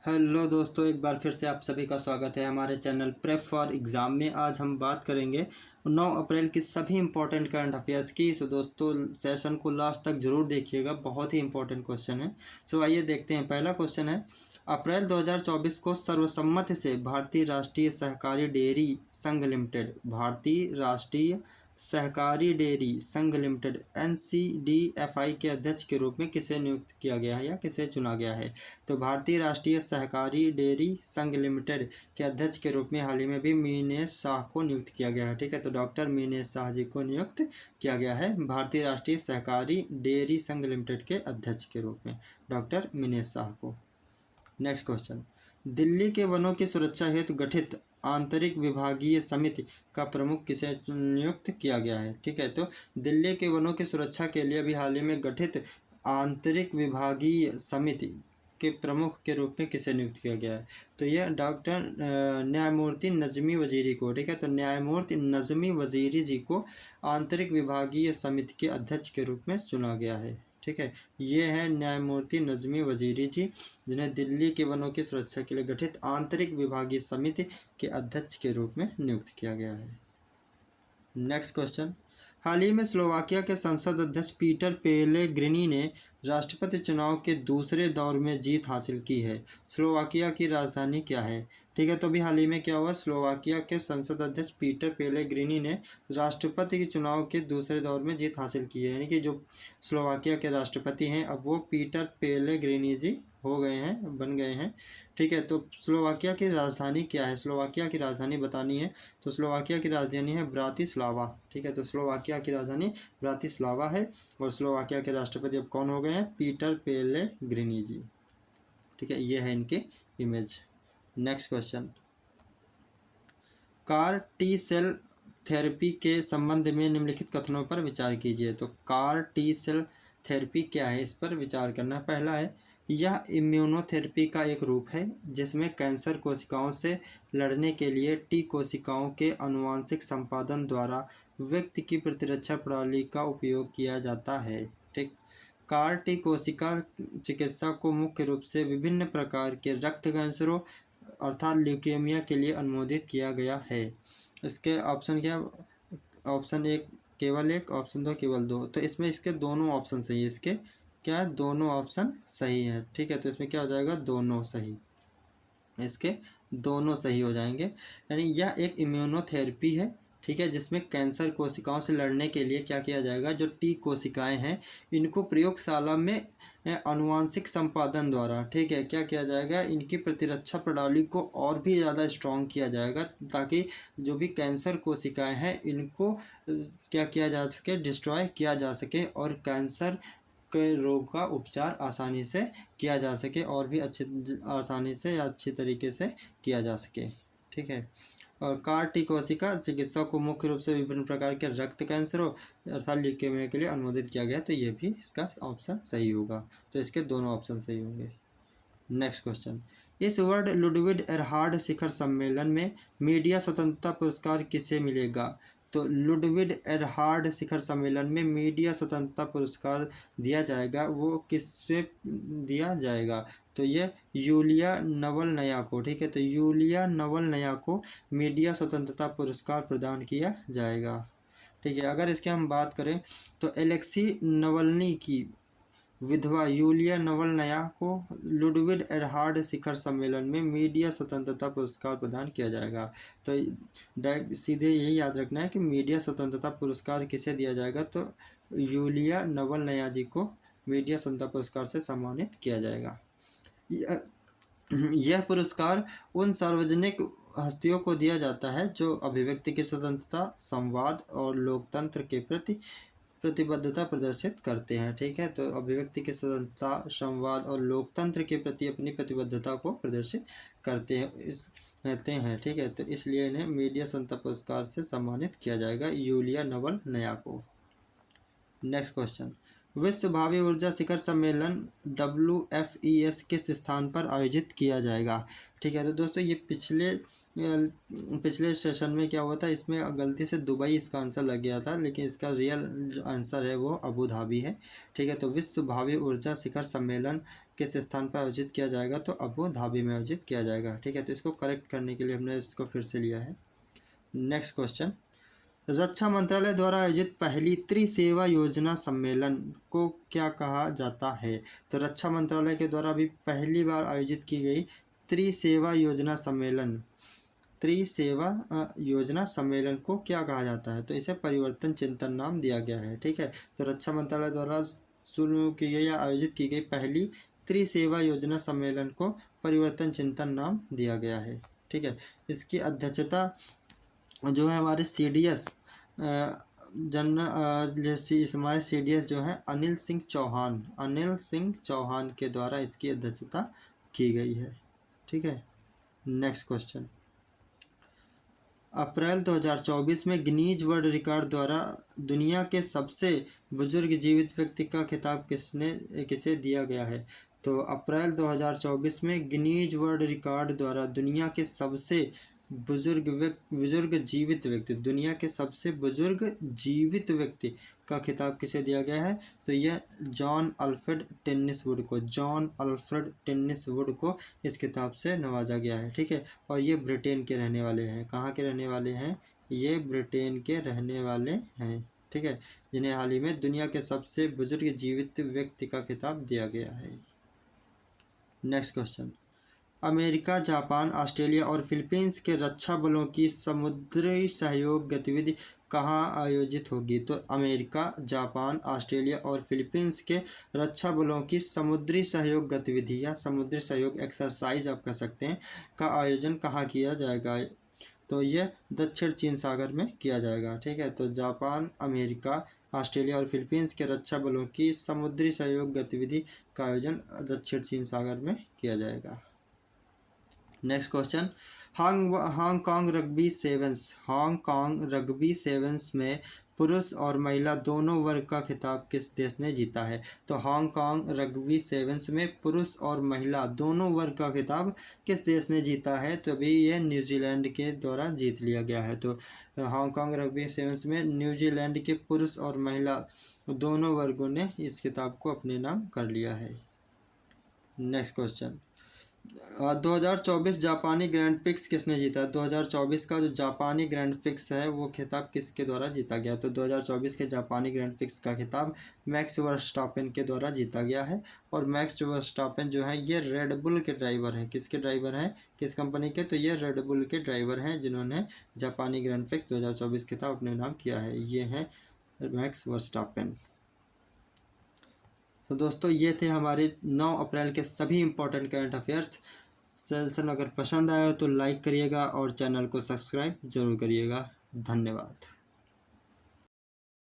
Hello दोस्तों, एक बार फिर से आप सभी का स्वागत है हमारे चैनल प्रेप फॉर एग्ज़ाम में। आज हम बात करेंगे 9 अप्रैल की सभी इंपॉर्टेंट करंट अफेयर्स की। सो दोस्तों, सेशन को लास्ट तक ज़रूर देखिएगा, बहुत ही इंपॉर्टेंट क्वेश्चन है। सो आइए देखते हैं। पहला क्वेश्चन है, अप्रैल 2024 को सर्वसम्मति से भारतीय राष्ट्रीय सहकारी डेयरी संघ लिमिटेड NCDFI के अध्यक्ष के रूप में किसे नियुक्त किया गया है या किसे चुना गया है? तो भारतीय राष्ट्रीय सहकारी डेयरी संघ लिमिटेड के अध्यक्ष के रूप में हाल ही में भी मीनेश शाह को नियुक्त किया गया है। ठीक है, तो डॉक्टर मीनेश शाह जी को नियुक्त किया गया है भारतीय राष्ट्रीय सहकारी डेयरी संघ लिमिटेड के अध्यक्ष के रूप में, डॉक्टर मीनेश शाह को। नेक्स्ट क्वेश्चन, दिल्ली के वनों की सुरक्षा हेतु गठित आंतरिक विभागीय समिति का प्रमुख किसे नियुक्त किया गया है? ठीक है, तो दिल्ली के वनों की सुरक्षा के लिए अभी हाल ही में गठित आंतरिक विभागीय समिति के प्रमुख के रूप में किसे नियुक्त किया गया है? तो यह डॉक्टर न्यायमूर्ति नजमी वजीरी को। ठीक है, तो न्यायमूर्ति नजमी वजीरी जी को आंतरिक विभागीय समिति के अध्यक्ष के रूप में चुना गया है। ठीक है, ये है न्यायमूर्ति नजमी वजीरी जी, जिन्हें दिल्ली के वनों की सुरक्षा के लिए गठित आंतरिक विभागीय समिति के अध्यक्ष के रूप में नियुक्त किया गया है। नेक्स्ट क्वेश्चन, हाल ही में स्लोवाकिया के संसद अध्यक्ष पीटर पेलेग्रिनी ने राष्ट्रपति चुनाव के दूसरे दौर में जीत हासिल की है। स्लोवाकिया की राजधानी क्या है? ठीक है, तो अभी हाल ही में क्या हुआ, स्लोवाकिया के संसद अध्यक्ष पीटर पेलेग्रिनी ने राष्ट्रपति के चुनाव के दूसरे दौर में जीत हासिल की है। यानी कि जो स्लोवाकिया के राष्ट्रपति हैं अब वो पीटर पेलेग्रिनी जी हो गए हैं, बन गए हैं। ठीक है, तो स्लोवाकिया की राजधानी क्या है? स्लोवाकिया की राजधानी बतानी है, तो स्लोवाकिया की राजधानी है ब्रातिस्लावा। ठीक है, तो स्लोवाकिया की राजधानी ब्रातिस्लावा है और स्लोवाकिया के राष्ट्रपति अब कौन हो गए हैं? Peter Pellegrini ji. ठीक है, ये है इनकी image. Next question, CAR T cell therapy के संबंध में निम्नलिखित कथनों पर विचार कीजिए। तो कार टी सेल थेरेपी क्या है, इस पर विचार करना। पहला है, यह इम्यूनोथेरेपी का एक रूप है जिसमें कैंसर कोशिकाओं से लड़ने के लिए टी कोशिकाओं के आनुवंशिक संपादन द्वारा व्यक्ति की प्रतिरक्षा प्रणाली का उपयोग किया जाता है। ठीक, कार टी कोशिका चिकित्सा को मुख्य रूप से विभिन्न प्रकार के रक्त कैंसरों अर्थात ल्यूकेमिया के लिए अनुमोदित किया गया है। इसके ऑप्शन क्या? ऑप्शन एक केवल एक, ऑप्शन दो केवल दो। तो इसमें इसके दोनों ऑप्शन सही है। इसके क्या है? दोनों ऑप्शन सही है। ठीक है, तो इसमें क्या हो जाएगा? दोनों सही। इसके दोनों सही हो जाएंगे। यानी यह एक इम्यूनोथेरेपी है, ठीक है, जिसमें कैंसर कोशिकाओं से लड़ने के लिए क्या किया जाएगा, जो टी कोशिकाएं हैं इनको प्रयोगशाला में आनुवंशिक संपादन द्वारा, ठीक है, क्या किया जाएगा, इनकी प्रतिरक्षा प्रणाली को और भी ज़्यादा स्ट्रॉन्ग किया जाएगा ताकि जो भी कैंसर कोशिकाएं हैं इनको क्या किया जा सके, डिस्ट्रॉय किया जा सके और कैंसर के रोग का उपचार आसानी से किया जा सके और भी आसानी से या अच्छी तरीके से किया जा सके। ठीक है, और कार टी कोशिका चिकित्सा को मुख्य रूप से विभिन्न प्रकार के रक्त कैंसरों अर्थात ल्यूकेमिया के लिए अनुमोदित किया गया। तो ये भी इसका ऑप्शन सही होगा। तो इसके दोनों ऑप्शन सही होंगे। नेक्स्ट क्वेश्चन, इस वर्ल्ड लुडविग एरहार्ड शिखर सम्मेलन में मीडिया स्वतंत्रता पुरस्कार किसे मिलेगा? तो लुडविग एरहार्ड शिखर सम्मेलन में मीडिया स्वतंत्रता पुरस्कार दिया जाएगा, वो किससे दिया जाएगा? तो ये यूलिया नवलनया को। ठीक है, तो यूलिया नवलनया को मीडिया स्वतंत्रता पुरस्कार प्रदान किया जाएगा। ठीक है, अगर इसके हम बात करें तो एलेक्सी नवलनी की विधवा यूलिया नवलनया को लुडविग एरहार्ड शिखर सम्मेलन में मीडिया स्वतंत्रता पुरस्कार प्रदान किया जाएगा। तो सीधे यही याद रखना है कि मीडिया स्वतंत्रता पुरस्कार किसे दिया जाएगा, तो यूलिया नवलनया जी को मीडिया स्वतंत्रता पुरस्कार से सम्मानित किया जाएगा। यह पुरस्कार उन सार्वजनिक हस्तियों को दिया जाता है जो अभिव्यक्ति की स्वतंत्रता, संवाद और लोकतंत्र के प्रति प्रतिबद्धता प्रदर्शित करते हैं। ठीक है, तो अभिव्यक्ति की स्वतंत्रता, संवाद और लोकतंत्र के प्रति अपनी प्रतिबद्धता को प्रदर्शित करते हैं। ठीक है, तो इसलिए इन्हें मीडिया स्वतंत्रता पुरस्कार से सम्मानित किया जाएगा, यूलिया नवलनया को। नेक्स्ट क्वेश्चन, विश्व भावी ऊर्जा शिखर सम्मेलन WFES किस स्थान पर आयोजित किया जाएगा? ठीक है, तो दोस्तों ये पिछले सेशन में क्या हुआ था, इसमें गलती से दुबई इसका आंसर लग गया था, लेकिन इसका रियल जो आंसर है वो अबू धाबी है। ठीक है, तो विश्व भावी ऊर्जा शिखर सम्मेलन किस स्थान पर आयोजित किया जाएगा, तो अबू धाबी में आयोजित किया जाएगा। ठीक है, तो इसको करेक्ट करने के लिए हमने इसको फिर से लिया है। नेक्स्ट क्वेश्चन, रक्षा मंत्रालय द्वारा आयोजित पहली त्रिसेवा योजना सम्मेलन को क्या कहा जाता है? तो रक्षा मंत्रालय के द्वारा अभी पहली बार आयोजित की गई त्रिसेवा योजना सम्मेलन को क्या कहा जाता है? तो इसे परिवर्तन चिंतन नाम दिया गया है। ठीक है, तो रक्षा मंत्रालय द्वारा शुरू की गई या आयोजित की गई पहली त्रिसेवा योजना सम्मेलन को परिवर्तन चिंतन नाम दिया गया है। ठीक है, इसकी अध्यक्षता जो है हमारे CDS हमारे CDS जो है अनिल सिंह चौहान के द्वारा इसकी अध्यक्षता की गई है। ठीक है, नेक्स्ट क्वेश्चन, अप्रैल 2024 में गिनीज वर्ल्ड रिकॉर्ड द्वारा दुनिया के सबसे बुजुर्ग जीवित व्यक्ति का खिताब किसे दिया गया है? तो अप्रैल 2024 में गिनीज वर्ल्ड रिकॉर्ड द्वारा दुनिया के सबसे बुजुर्ग जीवित व्यक्ति का खिताब किसे दिया गया है? तो यह जॉन अल्फ्रेड टेनिस वुड को इस खिताब से नवाजा गया है। ठीक है, और ये ब्रिटेन के रहने वाले हैं। कहाँ के रहने वाले हैं? ये ब्रिटेन के रहने वाले हैं। ठीक है, जिन्हें हाल ही में दुनिया के सबसे बुजुर्ग जीवित व्यक्ति का खिताब दिया गया है। Next question, America, Japan, Australia और फिलीपींस के रक्षा बलों की समुद्री सहयोग गतिविधि कहाँ आयोजित होगी? तो अमेरिका, जापान, ऑस्ट्रेलिया और फिलीपींस के रक्षा बलों की समुद्री सहयोग गतिविधि या समुद्री सहयोग एक्सरसाइज आप कह सकते हैं का आयोजन कहाँ किया जाएगा? तो यह दक्षिण चीन सागर में किया जाएगा। ठीक है, तो जापान, अमेरिका, ऑस्ट्रेलिया और फिलीपींस के रक्षा बलों की समुद्री सहयोग गतिविधि का आयोजन दक्षिण चीन सागर में किया जाएगा। Next question, Hong Kong rugby sevens में पुरुष और महिला दोनों वर्ग का खिताब किस देश ने जीता है? तो हांगकांग रग्बी सेवन्स में पुरुष और महिला दोनों वर्ग का खिताब किस देश ने जीता है? तो अभी यह न्यूजीलैंड के द्वारा जीत लिया गया है। तो हांगकांग रग्बी सेवन्स में न्यूजीलैंड के पुरुष और महिला दोनों वर्गों ने इस खिताब को अपने नाम कर लिया है। नेक्स्ट क्वेश्चन, 2024 जापानी ग्रैंड प्रिक्स किसने जीता? 2024 का जो जापानी ग्रैंड प्रिक्स है वो खिताब किसके द्वारा जीता गया? तो 2024 के जापानी ग्रैंड प्रिक्स का खिताब मैक्स वर्स्टापेन के द्वारा जीता गया है। और मैक्स वर्स्टापेन जो है ये रेडबुल के ड्राइवर हैं। किसके ड्राइवर हैं? किस कंपनी के? तो ये रेडबुल के ड्राइवर हैं जिन्होंने जापानी ग्रैंड प्रिक्स 2024 खिताब अपने नाम किया है। ये हैं मैक्स वर्स्टापेन। तो दोस्तों ये थे हमारे 9 अप्रैल के सभी इम्पोर्टेंट करंट अफेयर्स। सेशन अगर पसंद आया तो लाइक करिएगा और चैनल को सब्सक्राइब जरूर करिएगा। धन्यवाद।